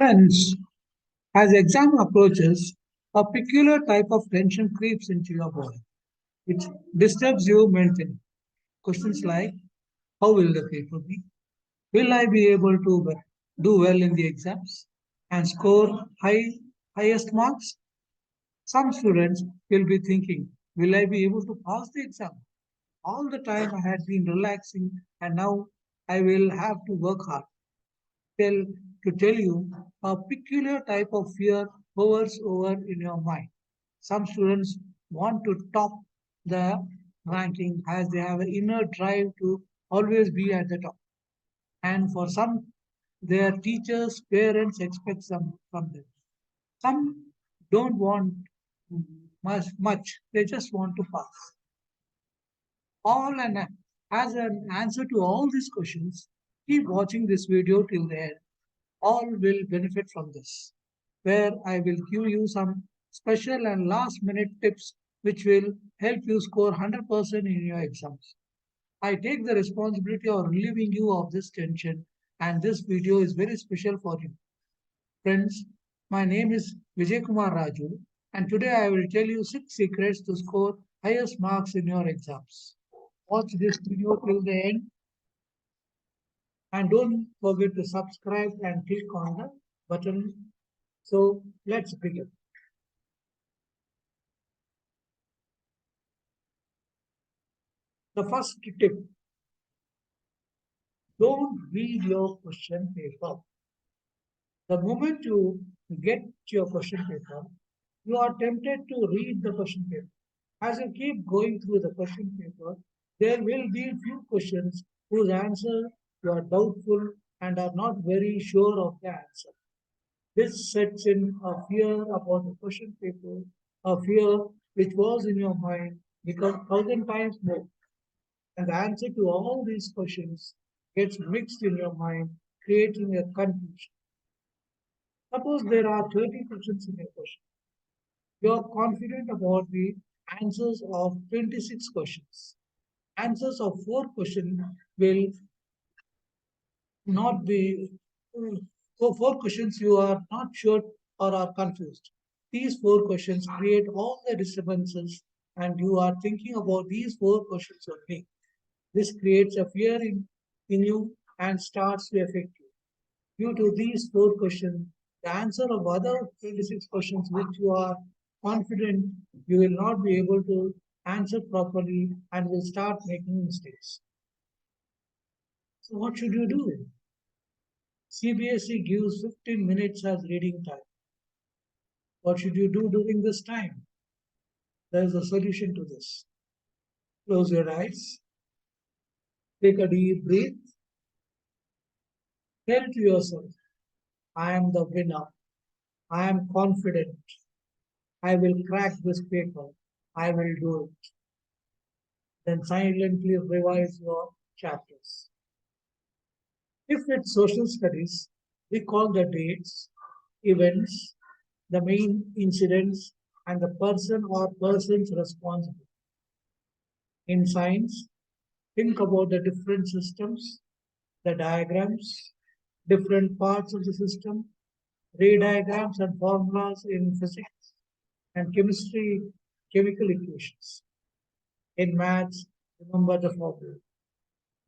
Friends, as exam approaches, a peculiar type of tension creeps into your body. It disturbs you mentally. Questions like, how will the paper be? Will I be able to do well in the exams and score highest marks? Some students will be thinking, will I be able to pass the exam? All the time I had been relaxing and now I will have to work hard. Tell to tell you a peculiar type of fear hovers over in your mind. Some students want to top the ranking as they have an inner drive to always be at the top. And for some, their teachers, parents expect some from them. Some don't want much. They just want to pass. All and as an answer to all these questions, keep watching this video till the end. All will benefit from this, where I will give you some special and last minute tips which will help you score 100% in your exams. I take the responsibility of relieving you of this tension, and this video is very special for you. Friends, my name is Vijay Kumar Raju, and today I will tell you 6 secrets to score highest marks in your exams. Watch this video till the end and don't forget to subscribe and click on the button. So let's begin. The first tip, don't read your question paper. The moment you get your question paper, you are tempted to read the question paper. As you keep going through the question paper, there will be few questions whose answer you are doubtful and are not very sure of the answer. This sets in a fear about the question paper, a fear which was in your mind becomes 1,000 times more. And the answer to all these questions gets mixed in your mind, creating a confusion. Suppose there are 30 questions in a question. You are confident about the answers of 26 questions. Answers of 4 questions will not be, for 4 questions you are not sure or are confused. These 4 questions create all the disturbances and you are thinking about these 4 questions only. This creates a fear in you and starts to affect you. Due to these 4 questions, the answer of other 26 questions which you are confident you will not be able to answer properly and will start making mistakes. So what should you do? CBSE gives 15 minutes as reading time. What should you do during this time? There is a solution to this. Close your eyes, take a deep breath, tell to yourself, I am the winner. I am confident. I will crack this paper. I will do it. Then silently revise your chapters. If it's social studies, recall the dates, events, the main incidents, and the person or persons responsible. In science, think about the different systems, the diagrams, different parts of the system, ray diagrams and formulas in physics, and chemistry, chemical equations. In maths, remember the formula,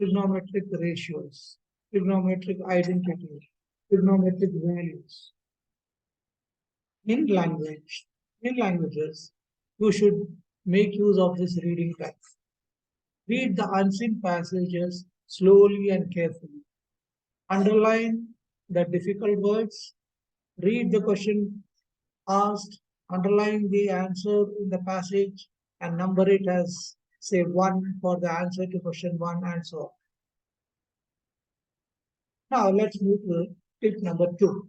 trigonometric ratios, trigonometric identity, trigonometric values. In language, in languages, you should make use of this reading time. Read the unseen passages slowly and carefully. Underline the difficult words. Read the question asked. Underline the answer in the passage and number it as, say, 1 for the answer to question 1 and so on. Now let's move to tip number 2.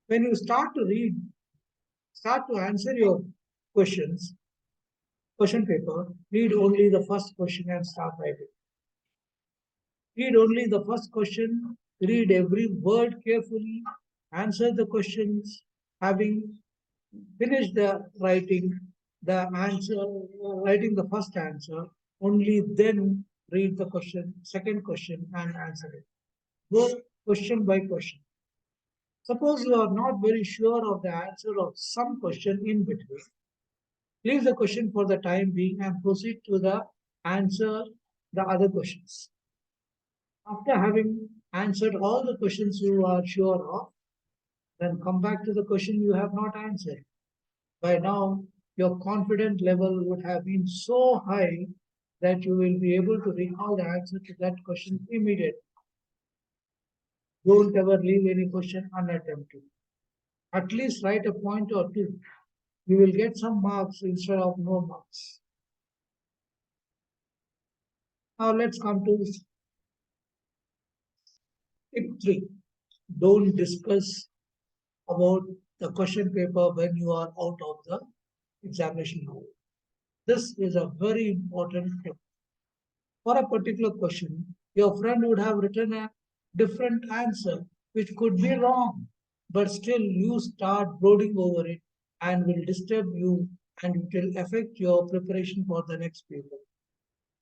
When you start to answer your questions, question paper, read only the first question and start writing. Read only the first question, read every word carefully, answer the questions, having finished the writing the first answer, only then read the second question and answer it. Go question by question. Suppose you are not very sure of the answer of some question in between. Leave the question for the time being and proceed to the answer the other questions. After having answered all the questions you are sure of, then come back to the question you have not answered. By now, your confidence level would have been so high that you will be able to recall the answer to that question immediately. Don't ever leave any question unattempted. At least write a point or two. You will get some marks instead of no marks. Now let's come to tip 3. Don't discuss about the question paper when you are out of the examination hall. This is a very important tip. For a particular question, your friend would have written a different answer, which could be wrong, but still you start brooding over it and will disturb you and it will affect your preparation for the next paper.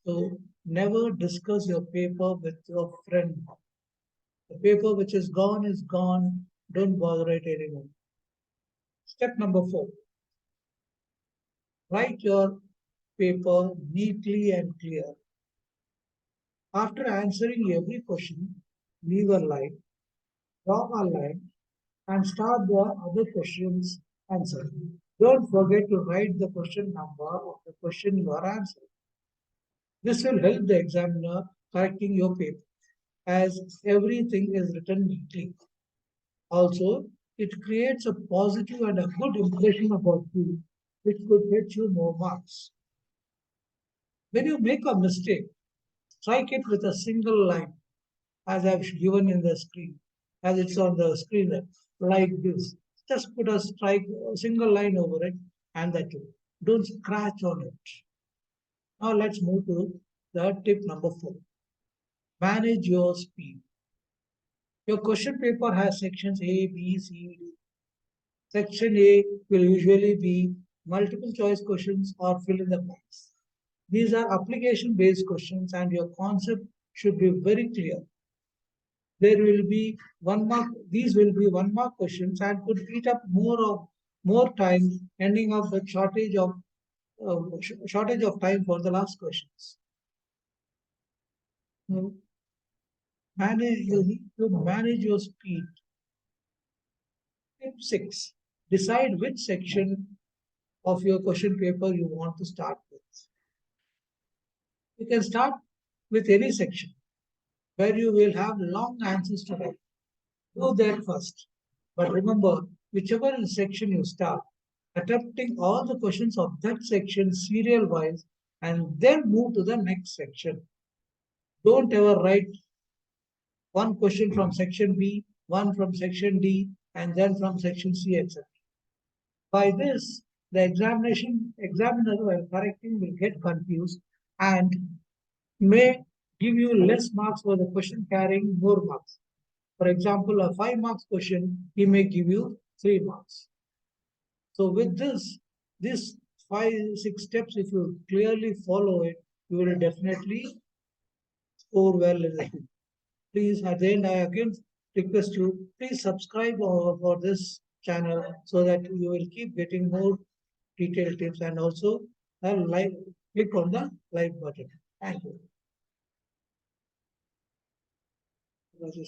So never discuss your paper with your friend. The paper which is gone is gone. Don't bother it anymore. Step number 4. Write your paper neatly and clear. After answering every question, leave a line, draw a line, and start the other question's answer. Don't forget to write the question number of the question you are answering. This will help the examiner correcting your paper as everything is written neatly. Also, it creates a positive and a good impression about you, which could get you more marks. When you make a mistake, strike it with a single line, as I've given in the screen, as it's on the screen there, like this. Just put a strike, a single line over it, and that too. Don't scratch on it. Now let's move to the tip number 4. Manage your speed. Your question paper has sections A, B, C, D. Section A will usually be multiple choice questions or fill in the blanks. These are application based questions and your concept should be very clear. There will be 1 mark, these will be 1 mark questions and could eat up more time, ending up with shortage of time for the last questions. Now, you need to manage your speed. Tip 6. Decide which section of your question paper you want to start with. You can start with any section where you will have long answers to write. Do that first. But remember, whichever section you start, attempting all the questions of that section serial wise and then move to the next section. Don't ever write one question from section B, one from section D, and then from section C, etc. By this, the examiner while correcting will get confused and may give you less marks for the question carrying more marks. For example, a 5 marks question, he may give you 3 marks. So with this 5, 6 steps, if you clearly follow it, you will definitely score well in the field. Please, at the end, I again request you, please subscribe for this channel so that you will keep getting more detailed tips and also click on the like button. Thank you. Raju,